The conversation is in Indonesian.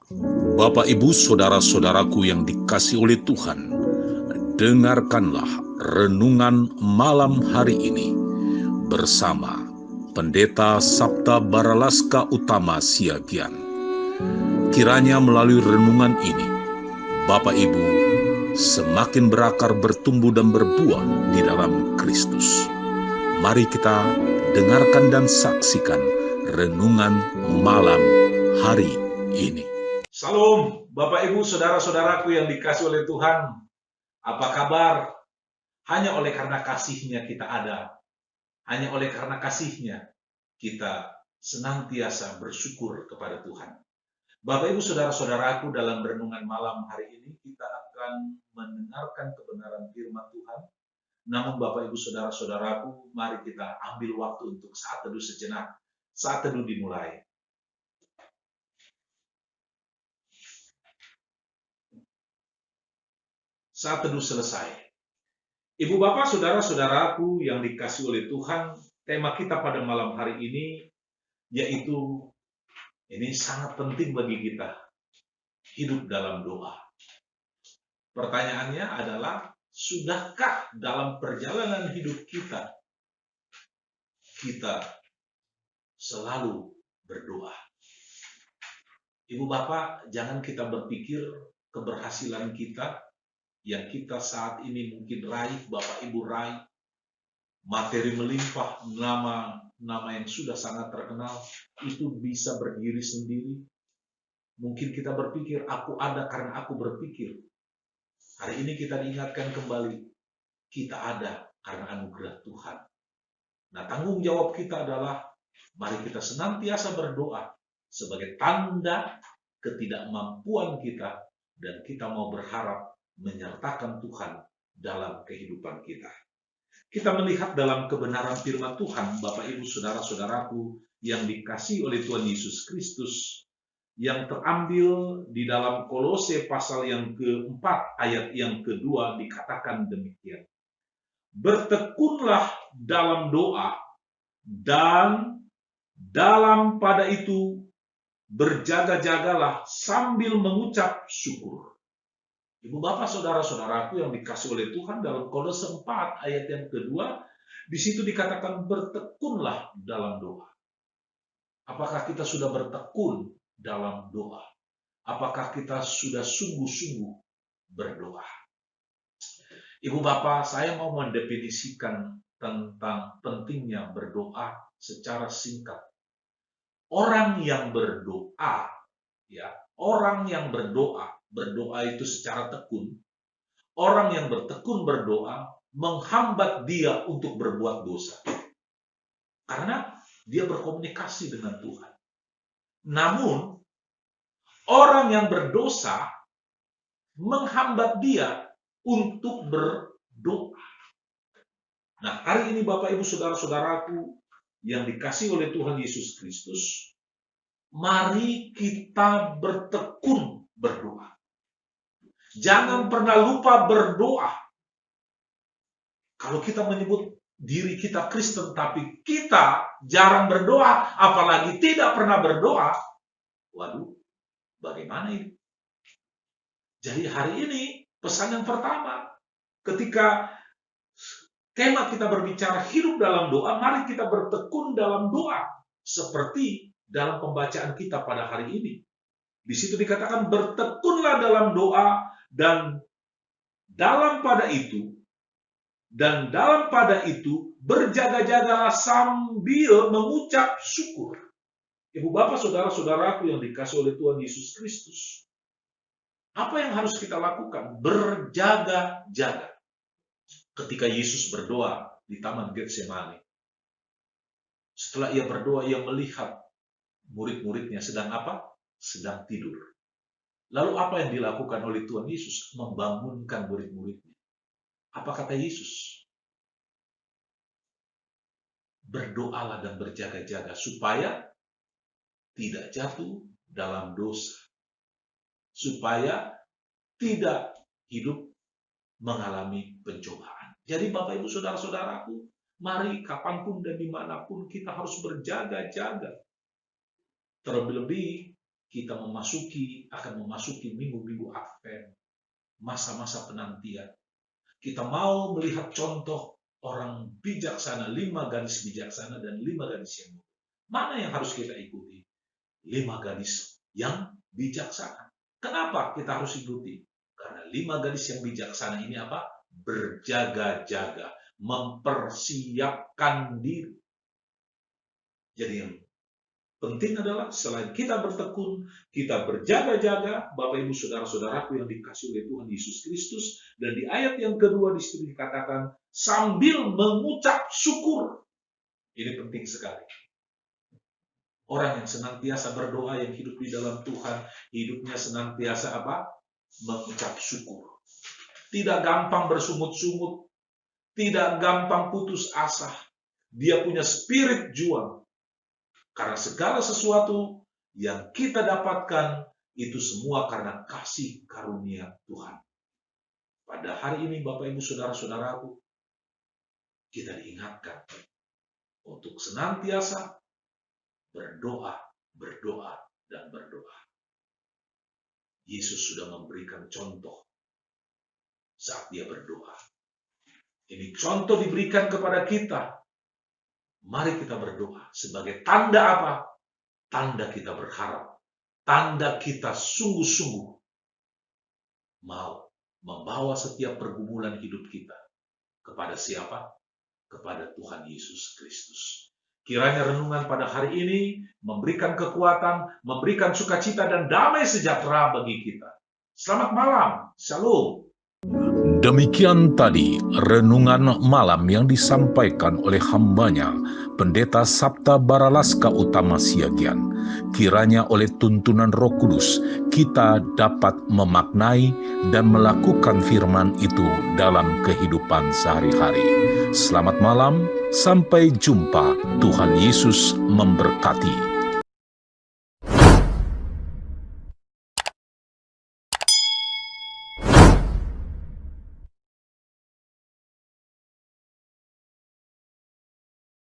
Bapak, Ibu, saudara-saudaraku yang dikasihi oleh Tuhan, dengarkanlah renungan malam hari ini bersama Pendeta Sabta Baralaska Utama Siagian. Kiranya melalui renungan ini, Bapak Ibu semakin berakar, bertumbuh dan berbuah di dalam Kristus. Mari kita dengarkan dan saksikan renungan malam hari ini. Salam, Bapak Ibu, saudara-saudaraku yang dikasihi oleh Tuhan. Apa kabar? Hanya oleh karena kasih-Nya kita ada. Hanya oleh karena kasih-Nya kita senantiasa bersyukur kepada Tuhan. Bapak Ibu, saudara-saudaraku, dalam renungan malam hari ini kita akan mendengarkan kebenaran firman Tuhan. Namun Bapak Ibu, saudara-saudaraku, mari kita ambil waktu untuk saat teduh sejenak. Saat teduh dimulai. Saat teduh selesai. Ibu bapak, saudara-saudaraku yang dikasihi oleh Tuhan, tema kita pada malam hari ini yaitu, ini sangat penting bagi kita, hidup dalam doa. Pertanyaannya adalah, sudahkah dalam perjalanan hidup kita selalu berdoa? Ibu bapak, jangan kita berpikir keberhasilan kita yang kita saat ini mungkin raih, Bapak Ibu raih, materi melimpah, nama yang sudah sangat terkenal, itu bisa berdiri sendiri. Mungkin kita berpikir, aku ada karena aku berpikir. Hari ini kita diingatkan kembali, kita ada karena anugerah Tuhan. Nah, tanggung jawab kita adalah, mari kita senantiasa berdoa sebagai tanda ketidakmampuan kita, dan kita mau berharap menyertakan Tuhan dalam kehidupan kita. Kita melihat dalam kebenaran firman Tuhan, Bapak Ibu saudara-saudaraku yang dikasihi oleh Tuhan Yesus Kristus, yang terambil di dalam Kolose pasal yang keempat ayat yang kedua dikatakan demikian. Bertekunlah dalam doa, dan dalam pada itu berjaga-jagalah sambil mengucap syukur. Ibu bapak saudara-saudaraku yang dikasihi oleh Tuhan, dalam Kolose 4 ayat yang kedua, di situ dikatakan bertekunlah dalam doa. Apakah kita sudah bertekun dalam doa? Apakah kita sudah sungguh-sungguh berdoa? Ibu bapak, saya mau mendefinisikan tentang pentingnya berdoa secara singkat. Orang yang berdoa, orang yang berdoa itu secara tekun. Orang yang bertekun berdoa menghambat dia untuk berbuat dosa. Karena dia berkomunikasi dengan Tuhan. Namun, orang yang berdosa menghambat dia untuk berdoa. Nah, hari ini Bapak Ibu saudara-saudaraku yang dikasihi oleh Tuhan Yesus Kristus, mari kita bertekun berdoa. Jangan pernah lupa berdoa. Kalau kita menyebut diri kita Kristen, tapi kita jarang berdoa, apalagi tidak pernah berdoa, waduh, bagaimana ini? Jadi hari ini, pesan yang pertama, ketika tema kita berbicara hidup dalam doa, mari kita bertekun dalam doa, seperti dalam pembacaan kita pada hari ini. Di situ dikatakan bertekunlah dalam doa, dan dalam pada itu berjaga-jagalah sambil mengucap syukur. Ibu bapak saudara-saudaraku yang dikasihi oleh Tuhan Yesus Kristus, apa yang harus kita lakukan? Berjaga-jaga. Ketika Yesus berdoa di Taman Getsemani, setelah ia berdoa, ia melihat murid-muridnya sedang apa? Sedang tidur. Lalu apa yang dilakukan oleh Tuhan Yesus? Membangunkan murid-muridnya. Apa kata Yesus? Berdoalah dan berjaga-jaga supaya tidak jatuh dalam dosa. Supaya tidak hidup mengalami pencobaan. Jadi Bapak Ibu saudara-saudaraku, mari kapanpun dan dimanapun kita harus berjaga-jaga. Terlebih-lebih kita akan memasuki minggu-minggu Advent, masa-masa penantian. Kita mau melihat contoh orang bijaksana, 5 gadis bijaksana dan 5 gadis yang muda. Mana yang harus kita ikuti? 5 gadis yang bijaksana. Kenapa kita harus ikuti? Karena 5 gadis yang bijaksana ini apa? Berjaga-jaga, mempersiapkan diri. Jadi yang penting adalah selain kita bertekun, kita berjaga-jaga, Bapak Ibu Saudara-saudaraku yang dikasihi oleh Tuhan Yesus Kristus. Dan di ayat yang kedua di situ dikatakan sambil mengucap syukur. Ini penting sekali. Orang yang senantiasa berdoa, yang hidup di dalam Tuhan, hidupnya senantiasa apa? Mengucap syukur. Tidak gampang bersungut-sungut, tidak gampang putus asa. Dia punya spirit juang. Karena segala sesuatu yang kita dapatkan itu semua karena kasih karunia Tuhan. Pada hari ini Bapak Ibu Saudara-saudaraku, kita diingatkan untuk senantiasa berdoa, dan berdoa. Yesus sudah memberikan contoh saat dia berdoa. Ini contoh diberikan kepada kita. Mari kita berdoa sebagai tanda apa? Tanda kita berharap. Tanda kita sungguh-sungguh mau membawa setiap pergumulan hidup kita kepada siapa? Kepada Tuhan Yesus Kristus. Kiranya renungan pada hari ini memberikan kekuatan, memberikan sukacita dan damai sejahtera bagi kita. Selamat malam. Shalom. Demikian tadi renungan malam yang disampaikan oleh hambanya, Pendeta Sabta Baralaska Utama Siagian. Kiranya oleh tuntunan Roh Kudus, kita dapat memaknai dan melakukan firman itu dalam kehidupan sehari-hari. Selamat malam, sampai jumpa. Tuhan Yesus memberkati.